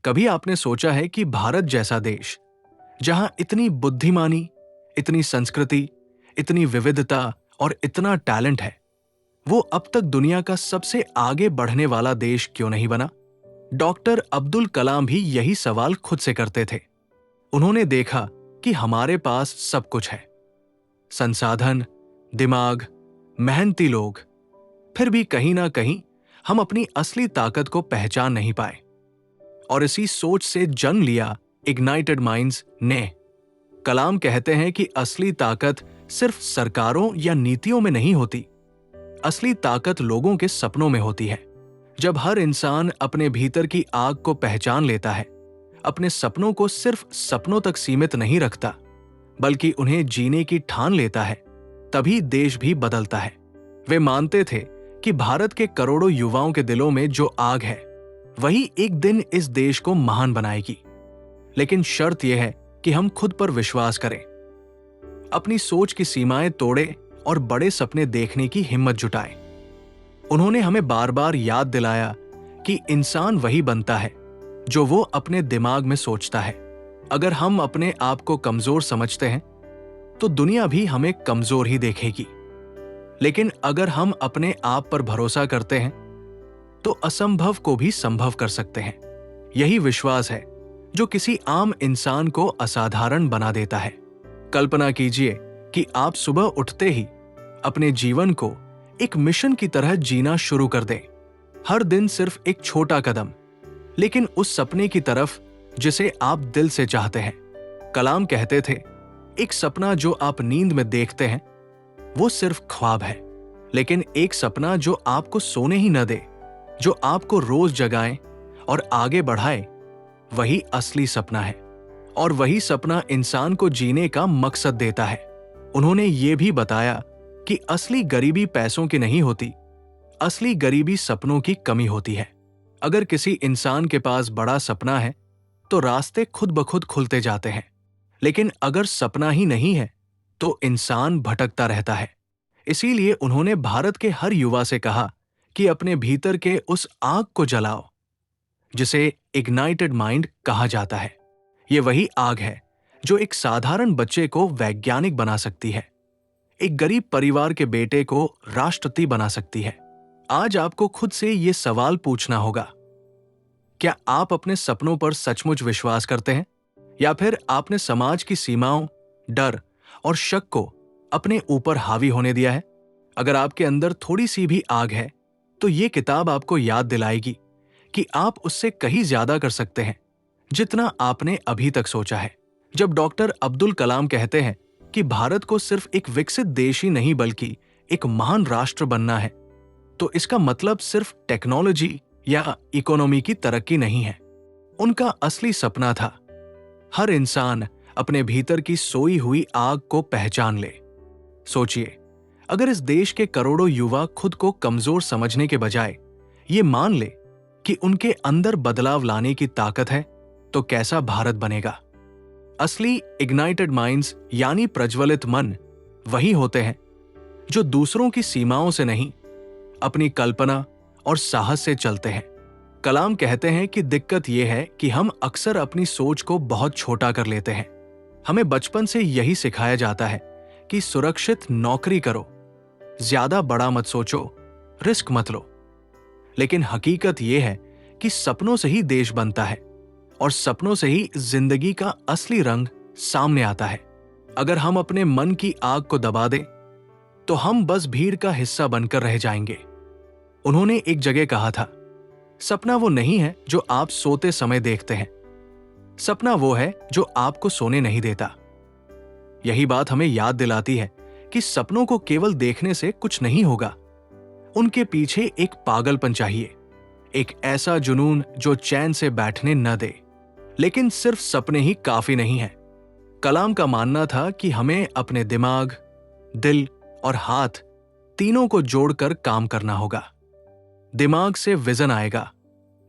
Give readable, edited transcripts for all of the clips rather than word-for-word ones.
कभी आपने सोचा है कि भारत जैसा देश, जहां इतनी बुद्धिमानी, इतनी संस्कृति, इतनी विविधता और इतना टैलेंट है, वो अब तक दुनिया का सबसे आगे बढ़ने वाला देश क्यों नहीं बना? डॉक्टर अब्दुल कलाम भी यही सवाल खुद से करते थे। उन्होंने देखा कि हमारे पास सब कुछ है, संसाधन, दिमाग, मेहनती लोग, फिर भी कहीं ना कहीं हम अपनी असली ताकत को पहचान नहीं पाए। और इसी सोच से जन्म लिया इग्नाइटेड माइंड्स ने। कलाम कहते हैं कि असली ताकत सिर्फ सरकारों या नीतियों में नहीं होती, असली ताकत लोगों के सपनों में होती है। जब हर इंसान अपने भीतर की आग को पहचान लेता है, अपने सपनों को सिर्फ सपनों तक सीमित नहीं रखता, बल्कि उन्हें जीने की ठान लेता है, तभी देश भी बदलता है। वे मानते थे कि भारत के करोड़ों युवाओं के दिलों में जो आग है, वही एक दिन इस देश को महान बनाएगी। लेकिन शर्त यह है कि हम खुद पर विश्वास करें, अपनी सोच की सीमाएं तोड़ें और बड़े सपने देखने की हिम्मत जुटाएं। उन्होंने हमें बार बार याद दिलाया कि इंसान वही बनता है जो वो अपने दिमाग में सोचता है। अगर हम अपने आप को कमजोर समझते हैं, तो दुनिया भी हमें कमजोर ही देखेगी। लेकिन अगर हम अपने आप पर भरोसा करते हैं, तो असंभव को भी संभव कर सकते हैं। यही विश्वास है जो किसी आम इंसान को असाधारण बना देता है। कल्पना कीजिए कि आप सुबह उठते ही अपने जीवन को एक मिशन की तरह जीना शुरू कर दें। हर दिन सिर्फ एक छोटा कदम, लेकिन उस सपने की तरफ जिसे आप दिल से चाहते हैं। कलाम कहते थे, एक सपना जो आप नींद में देखते हैं वो सिर्फ ख्वाब है, लेकिन एक सपना जो आपको सोने ही न दे, जो आपको रोज जगाए और आगे बढ़ाए, वही असली सपना है। और वही सपना इंसान को जीने का मकसद देता है। उन्होंने ये भी बताया कि असली गरीबी पैसों की नहीं होती, असली गरीबी सपनों की कमी होती है। अगर किसी इंसान के पास बड़ा सपना है, तो रास्ते खुद ब खुद खुलते जाते हैं। लेकिन अगर सपना ही नहीं है, तो इंसान भटकता रहता है। इसीलिए उन्होंने भारत के हर युवा से कहा कि अपने भीतर के उस आग को जलाओ, जिसे इग्नाइटेड माइंड कहा जाता है। ये वही आग है जो एक साधारण बच्चे को वैज्ञानिक बना सकती है, एक गरीब परिवार के बेटे को राष्ट्रपति बना सकती है। आज आपको खुद से ये सवाल पूछना होगा, क्या आप अपने सपनों पर सचमुच विश्वास करते हैं, या फिर आपने समाज की सीमाओं, डर और शक को अपने ऊपर हावी होने दिया है? अगर आपके अंदर थोड़ी सी भी आग है, तो ये किताब आपको याद दिलाएगी कि आप उससे कहीं ज्यादा कर सकते हैं जितना आपने अभी तक सोचा है। जब डॉक्टर अब्दुल कलाम कहते हैं कि भारत को सिर्फ एक विकसित देश ही नहीं बल्कि एक महान राष्ट्र बनना है, तो इसका मतलब सिर्फ टेक्नोलॉजी या इकोनॉमी की तरक्की नहीं है। उनका असली सपना था हर इंसान अपने भीतर की सोई हुई आग को पहचान ले। सोचिए, अगर इस देश के करोड़ों युवा खुद को कमजोर समझने के बजाय ये मान ले कि उनके अंदर बदलाव लाने की ताकत है, तो कैसा भारत बनेगा? असली इग्नाइटेड माइंड्स यानी प्रज्वलित मन वही होते हैं जो दूसरों की सीमाओं से नहीं, अपनी कल्पना और साहस से चलते हैं। कलाम कहते हैं कि दिक्कत यह है कि हम अक्सर अपनी सोच को बहुत छोटा कर लेते हैं। हमें बचपन से यही सिखाया जाता है कि सुरक्षित नौकरी करो, ज्यादा बड़ा मत सोचो, रिस्क मत लो। लेकिन हकीकत यह है कि सपनों से ही देश बनता है और सपनों से ही जिंदगी का असली रंग सामने आता है। अगर हम अपने मन की आग को दबा दें, तो हम बस भीड़ का हिस्सा बनकर रह जाएंगे। उन्होंने एक जगह कहा था, सपना वो नहीं है जो आप सोते समय देखते हैं, सपना वो है जो आपको सोने नहीं देता। यही बात हमें याद दिलाती है कि सपनों को केवल देखने से कुछ नहीं होगा, उनके पीछे एक पागलपन चाहिए, एक ऐसा जुनून जो चैन से बैठने न दे। लेकिन सिर्फ सपने ही काफी नहीं है। कलाम का मानना था कि हमें अपने दिमाग, दिल और हाथ तीनों को जोड़कर काम करना होगा। दिमाग से विजन आएगा,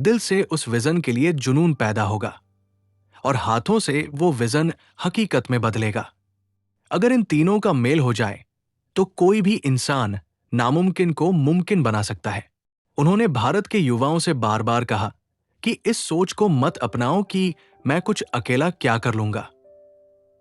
दिल से उस विजन के लिए जुनून पैदा होगा, और हाथों से वो विजन हकीकत में बदलेगा। अगर इन तीनों का मेल हो जाए, तो कोई भी इंसान नामुमकिन को मुमकिन बना सकता है। उन्होंने भारत के युवाओं से बार बार कहा कि इस सोच को मत अपनाओ कि मैं कुछ अकेला क्या कर लूंगा।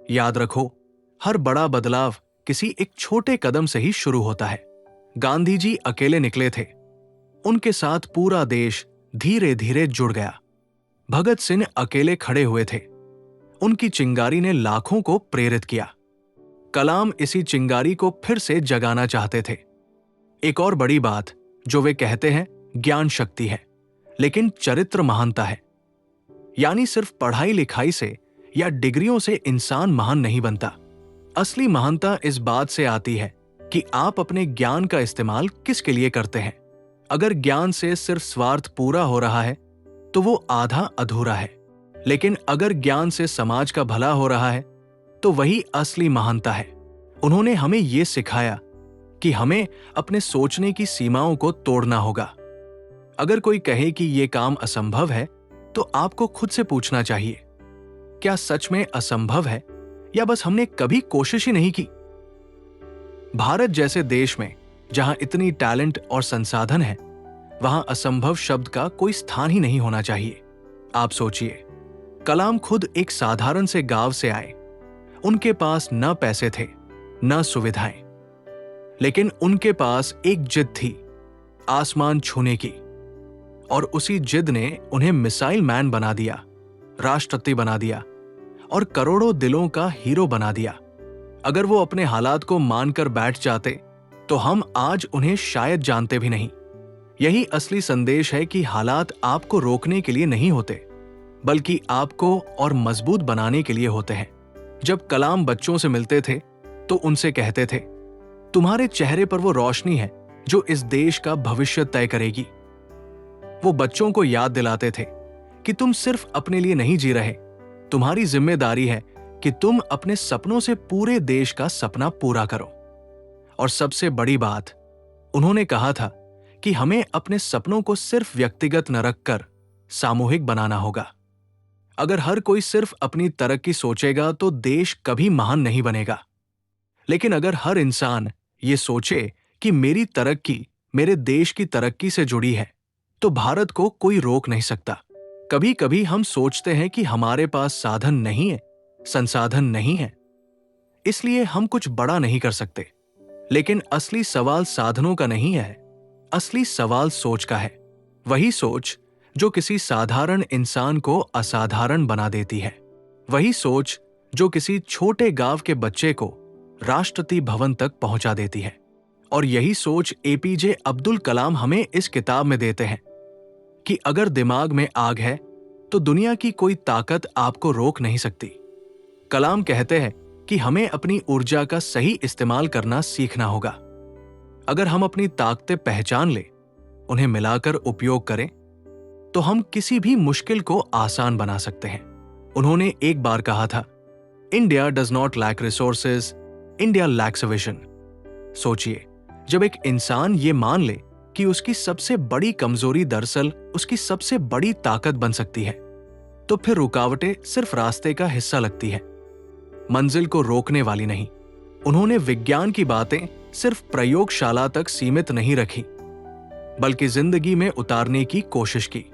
याद रखो, हर बड़ा बदलाव किसी एक छोटे कदम से ही शुरू होता है। गांधी जी अकेले निकले थे, उनके साथ पूरा देश धीरे धीरे जुड़ गया। भगत सिंह अकेले खड़े हुए थे, उनकी चिंगारी ने लाखों को प्रेरित किया। कलाम इसी चिंगारी को फिर से जगाना चाहते थे। एक और बड़ी बात जो वे कहते हैं, ज्ञान शक्ति है, लेकिन चरित्र महानता है। यानी सिर्फ पढ़ाई लिखाई से या डिग्रियों से इंसान महान नहीं बनता। असली महानता इस बात से आती है कि आप अपने ज्ञान का इस्तेमाल किसके लिए करते हैं। अगर ज्ञान से सिर्फ स्वार्थ पूरा हो रहा है तो वो आधा अधूरा है, लेकिन अगर ज्ञान से समाज का भला हो रहा है तो वही असली महानता है। उन्होंने हमें ये सिखाया कि हमें अपने सोचने की सीमाओं को तोड़ना होगा। अगर कोई कहे कि यह काम असंभव है तो आपको खुद से पूछना चाहिए, क्या सच में असंभव है या बस हमने कभी कोशिश ही नहीं की। भारत जैसे देश में जहां इतनी टैलेंट और संसाधन है, वहां असंभव शब्द का कोई स्थान ही नहीं होना चाहिए। आप सोचिए, कलाम खुद एक साधारण से गांव से आए। उनके पास न पैसे थे न सुविधाएं, लेकिन उनके पास एक जिद थी, आसमान छूने की। और उसी जिद ने उन्हें मिसाइल मैन बना दिया, राष्ट्रपति बना दिया और करोड़ों दिलों का हीरो बना दिया। अगर वो अपने हालात को मानकर बैठ जाते तो हम आज उन्हें शायद जानते भी नहीं। यही असली संदेश है कि हालात आपको रोकने के लिए नहीं होते, बल्कि आपको और मजबूत बनाने के लिए होते हैं। जब कलाम बच्चों से मिलते थे तो उनसे कहते थे, तुम्हारे चेहरे पर वो रोशनी है जो इस देश का भविष्य तय करेगी। वो बच्चों को याद दिलाते थे कि तुम सिर्फ अपने लिए नहीं जी रहे, तुम्हारी जिम्मेदारी है कि तुम अपने सपनों से पूरे देश का सपना पूरा करो। और सबसे बड़ी बात, उन्होंने कहा था कि हमें अपने सपनों को सिर्फ व्यक्तिगत न रखकर सामूहिक बनाना होगा। अगर हर कोई सिर्फ अपनी तरक्की सोचेगा तो देश कभी महान नहीं बनेगा। लेकिन अगर हर इंसान ये सोचे कि मेरी तरक्की मेरे देश की तरक्की से जुड़ी है, तो भारत को कोई रोक नहीं सकता। कभी कभी हम सोचते हैं कि हमारे पास साधन नहीं है, संसाधन नहीं है, इसलिए हम कुछ बड़ा नहीं कर सकते। लेकिन असली सवाल साधनों का नहीं है, असली सवाल सोच का है। वही सोच जो किसी साधारण इंसान को असाधारण बना देती है, वही सोच जो किसी छोटे गांव के बच्चे को राष्ट्रपति भवन तक पहुंचा देती है। और यही सोच एपीजे अब्दुल कलाम हमें इस किताब में देते हैं कि अगर दिमाग में आग है तो दुनिया की कोई ताकत आपको रोक नहीं सकती। कलाम कहते हैं कि हमें अपनी ऊर्जा का सही इस्तेमाल करना सीखना होगा। अगर हम अपनी ताकतें पहचान लें, उन्हें मिलाकर उपयोग करें, तो हम किसी भी मुश्किल को आसान बना सकते हैं। उन्होंने एक बार कहा था, India does not lack resources, India lacks a vision. सोचिए, जब एक इंसान ये मान ले कि उसकी सबसे बड़ी कमजोरी दरअसल उसकी सबसे बड़ी ताकत बन सकती है, तो फिर रुकावटें सिर्फ रास्ते का हिस्सा लगती है, मंजिल को रोकने वाली नहीं। उन्होंने विज्ञान की बातें सिर्फ प्रयोगशाला तक सीमित नहीं रखी, बल्कि जिंदगी में उतारने की कोशिश की।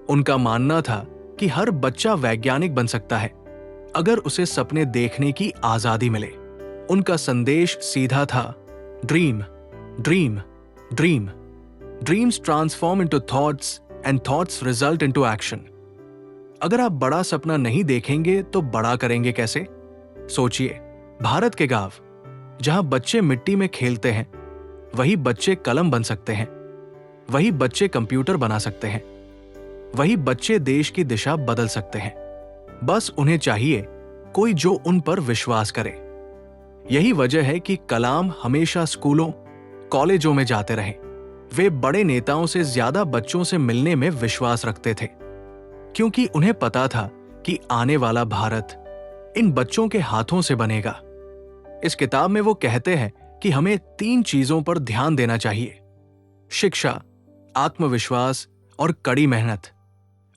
उनका मानना था कि हर बच्चा वैज्ञानिक बन सकता है अगर उसे सपने देखने की आजादी मिले। उनका संदेश सीधा था, dream dream dream. Dreams transform into thoughts and thoughts result into action. अगर आप बड़ा सपना नहीं देखेंगे तो बड़ा करेंगे कैसे? सोचिए, भारत के गांव जहां बच्चे मिट्टी में खेलते हैं, वही बच्चे कलम बन सकते हैं, वही बच्चे कंप्यूटर बना सकते हैं, वही बच्चे देश की दिशा बदल सकते हैं। बस उन्हें चाहिए कोई जो उन पर विश्वास करे। यही वजह है कि कलाम हमेशा स्कूलों, कॉलेजों में जाते रहे। वे बड़े नेताओं से ज्यादा बच्चों से मिलने में विश्वास रखते थे, क्योंकि उन्हें पता था कि आने वाला भारत इन बच्चों के हाथों से बनेगा। इस किताब में वो कहते हैं कि हमें 3 चीजों पर ध्यान देना चाहिए: शिक्षा, आत्मविश्वास और कड़ी मेहनत।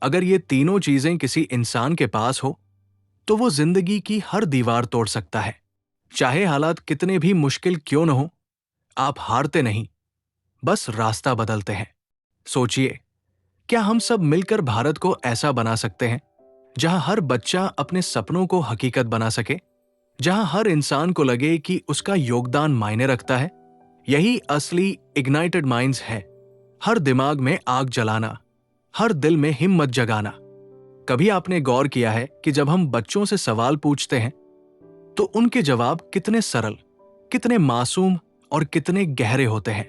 अगर ये तीनों चीजें किसी इंसान के पास हो तो वो जिंदगी की हर दीवार तोड़ सकता है। चाहे हालात कितने भी मुश्किल क्यों न हो, आप हारते नहीं, बस रास्ता बदलते हैं। सोचिए, क्या हम सब मिलकर भारत को ऐसा बना सकते हैं जहां हर बच्चा अपने सपनों को हकीकत बना सके, जहां हर इंसान को लगे कि उसका योगदान मायने रखता है? यही असली इग्नाइटेड माइंड्स है। हर दिमाग में आग जलाना, हर दिल में हिम्मत जगाना। कभी आपने गौर किया है कि जब हम बच्चों से सवाल पूछते हैं तो उनके जवाब कितने सरल, कितने मासूम और कितने गहरे होते हैं?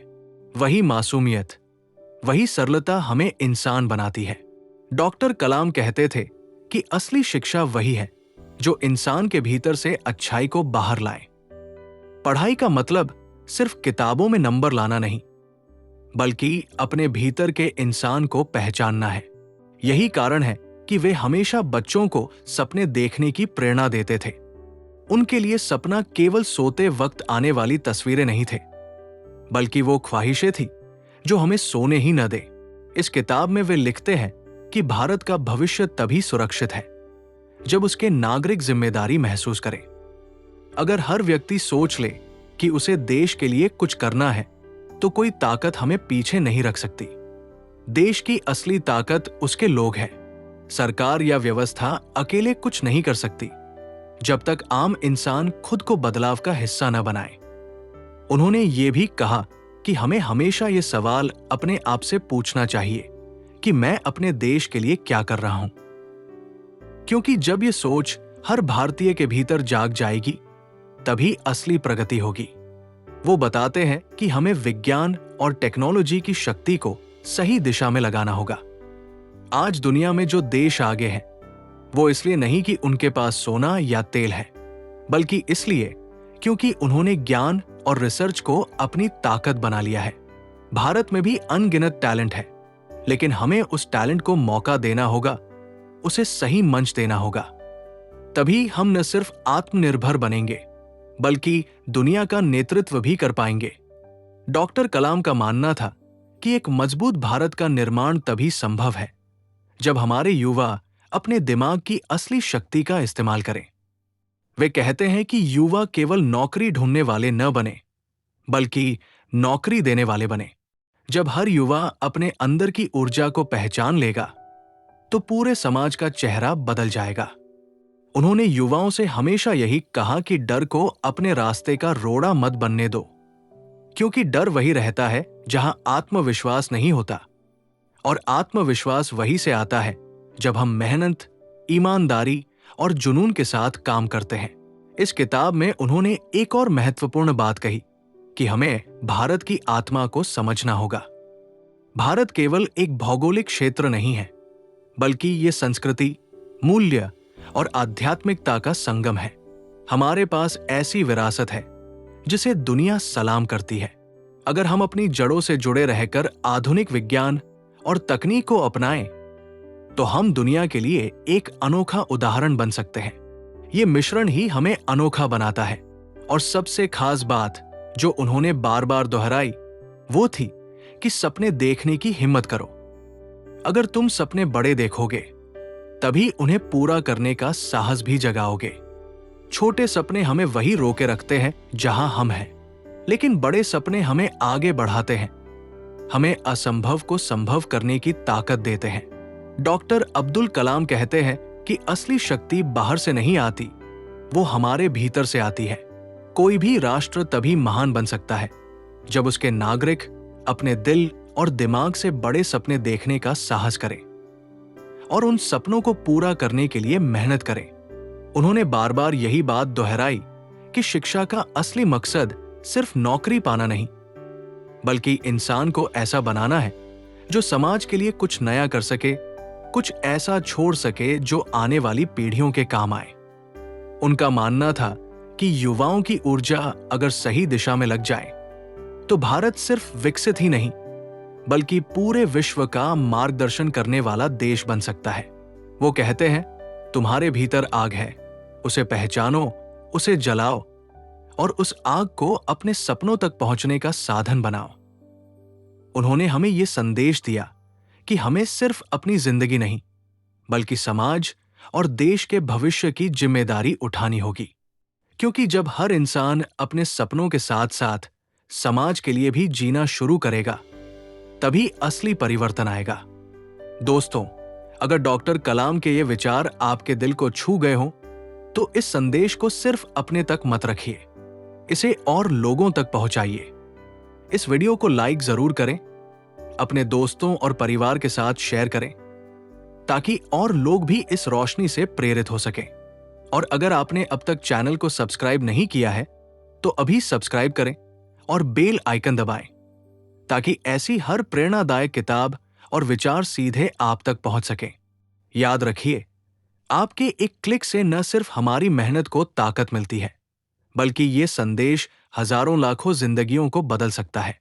वही मासूमियत, वही सरलता हमें इंसान बनाती है। डॉक्टर कलाम कहते थे कि असली शिक्षा वही है जो इंसान के भीतर से अच्छाई को बाहर लाए। पढ़ाई का मतलब सिर्फ किताबों में नंबर लाना नहीं, बल्कि अपने भीतर के इंसान को पहचानना है। यही कारण है कि वे हमेशा बच्चों को सपने देखने की प्रेरणा देते थे। उनके लिए सपना केवल सोते वक्त आने वाली तस्वीरें नहीं थे, बल्कि वो ख्वाहिशें थी जो हमें सोने ही न दे। इस किताब में वे लिखते हैं कि भारत का भविष्य तभी सुरक्षित है जब उसके नागरिक जिम्मेदारी महसूस करें। अगर हर व्यक्ति सोच ले कि उसे देश के लिए कुछ करना है, तो कोई ताकत हमें पीछे नहीं रख सकती। देश की असली ताकत उसके लोग हैं। सरकार या व्यवस्था अकेले कुछ नहीं कर सकती जब तक आम इंसान खुद को बदलाव का हिस्सा न बनाए। उन्होंने ये भी कहा कि हमें हमेशा ये सवाल अपने आप से पूछना चाहिए कि मैं अपने देश के लिए क्या कर रहा हूं, क्योंकि जब ये सोच हर भारतीय के भीतर जाग जाएगी, तभी असली प्रगति होगी। वो बताते हैं कि हमें विज्ञान और टेक्नोलॉजी की शक्ति को सही दिशा में लगाना होगा। आज दुनिया में जो देश आगे हैं, वो इसलिए नहीं कि उनके पास सोना या तेल है, बल्कि इसलिए क्योंकि उन्होंने ज्ञान और रिसर्च को अपनी ताकत बना लिया है। भारत में भी अनगिनत टैलेंट है, लेकिन हमें उस टैलेंट को मौका देना होगा, उसे सही मंच देना होगा। तभी हम न सिर्फ आत्मनिर्भर बनेंगे, बल्कि दुनिया का नेतृत्व भी कर पाएंगे। डॉक्टर कलाम का मानना था कि एक मजबूत भारत का निर्माण तभी संभव है जब हमारे युवा अपने दिमाग की असली शक्ति का इस्तेमाल करें। वे कहते हैं कि युवा केवल नौकरी ढूंढने वाले न बने, बल्कि नौकरी देने वाले बने। जब हर युवा अपने अंदर की ऊर्जा को पहचान लेगा, तो पूरे समाज का चेहरा बदल जाएगा। उन्होंने युवाओं से हमेशा यही कहा कि डर को अपने रास्ते का रोड़ा मत बनने दो, क्योंकि डर वही रहता है जहां आत्मविश्वास नहीं होता, और आत्मविश्वास वही से आता है जब हम मेहनत, ईमानदारी और जुनून के साथ काम करते हैं। इस किताब में उन्होंने एक और महत्वपूर्ण बात कही कि हमें भारत की आत्मा को समझना होगा। भारत केवल एक भौगोलिक क्षेत्र नहीं है, बल्कि ये संस्कृति, मूल्य और आध्यात्मिकता का संगम है। हमारे पास ऐसी विरासत है जिसे दुनिया सलाम करती है। अगर हम अपनी जड़ों से जुड़े रहकर आधुनिक विज्ञान और तकनीक को अपनाएं, तो हम दुनिया के लिए एक अनोखा उदाहरण बन सकते हैं। ये मिश्रण ही हमें अनोखा बनाता है। और सबसे खास बात जो उन्होंने बार बार दोहराई, वो थी कि सपने देखने की हिम्मत करो। अगर तुम सपने बड़े देखोगे, तभी उन्हें पूरा करने का साहस भी जगाओगे। छोटे सपने हमें वही रोके रखते हैं जहां हम हैं, लेकिन बड़े सपने हमें आगे बढ़ाते हैं, हमें असंभव को संभव करने की ताकत देते हैं। डॉक्टर अब्दुल कलाम कहते हैं कि असली शक्ति बाहर से नहीं आती, वो हमारे भीतर से आती है। कोई भी राष्ट्र तभी महान बन सकता है जब उसके नागरिक अपने दिल और दिमाग से बड़े सपने देखने का साहस करें और उन सपनों को पूरा करने के लिए मेहनत करें। उन्होंने बार बार यही बात दोहराई कि शिक्षा का असली मकसद सिर्फ नौकरी पाना नहीं, बल्कि इंसान को ऐसा बनाना है जो समाज के लिए कुछ नया कर सके, कुछ ऐसा छोड़ सके जो आने वाली पीढ़ियों के काम आए। उनका मानना था कि युवाओं की ऊर्जा अगर सही दिशा में लग जाए, तो भारत सिर्फ विकसित ही नहीं, बल्कि पूरे विश्व का मार्गदर्शन करने वाला देश बन सकता है। वो कहते हैं, तुम्हारे भीतर आग है, उसे पहचानो, उसे जलाओ और उस आग को अपने सपनों तक पहुंचने का साधन बनाओ। उन्होंने हमें यह संदेश दिया कि हमें सिर्फ अपनी जिंदगी नहीं, बल्कि समाज और देश के भविष्य की जिम्मेदारी उठानी होगी। क्योंकि जब हर इंसान अपने सपनों के साथ साथ समाज के लिए भी जीना शुरू करेगा, तभी असली परिवर्तन आएगा। दोस्तों, अगर डॉक्टर कलाम के ये विचार आपके दिल को छू गए हों, तो इस संदेश को सिर्फ अपने तक मत रखिए, इसे और लोगों तक पहुंचाइए। इस वीडियो को लाइक जरूर करें, अपने दोस्तों और परिवार के साथ शेयर करें, ताकि और लोग भी इस रोशनी से प्रेरित हो सकें। और अगर आपने अब तक चैनल को सब्सक्राइब नहीं किया है, तो अभी सब्सक्राइब करें और बेल आइकन दबाएं, ताकि ऐसी हर प्रेरणादायक किताब और विचार सीधे आप तक पहुंच सकें। याद रखिए, आपके एक क्लिक से न सिर्फ हमारी मेहनत को ताकत मिलती है, बल्कि ये संदेश हजारों लाखों जिंदगियों को बदल सकता है।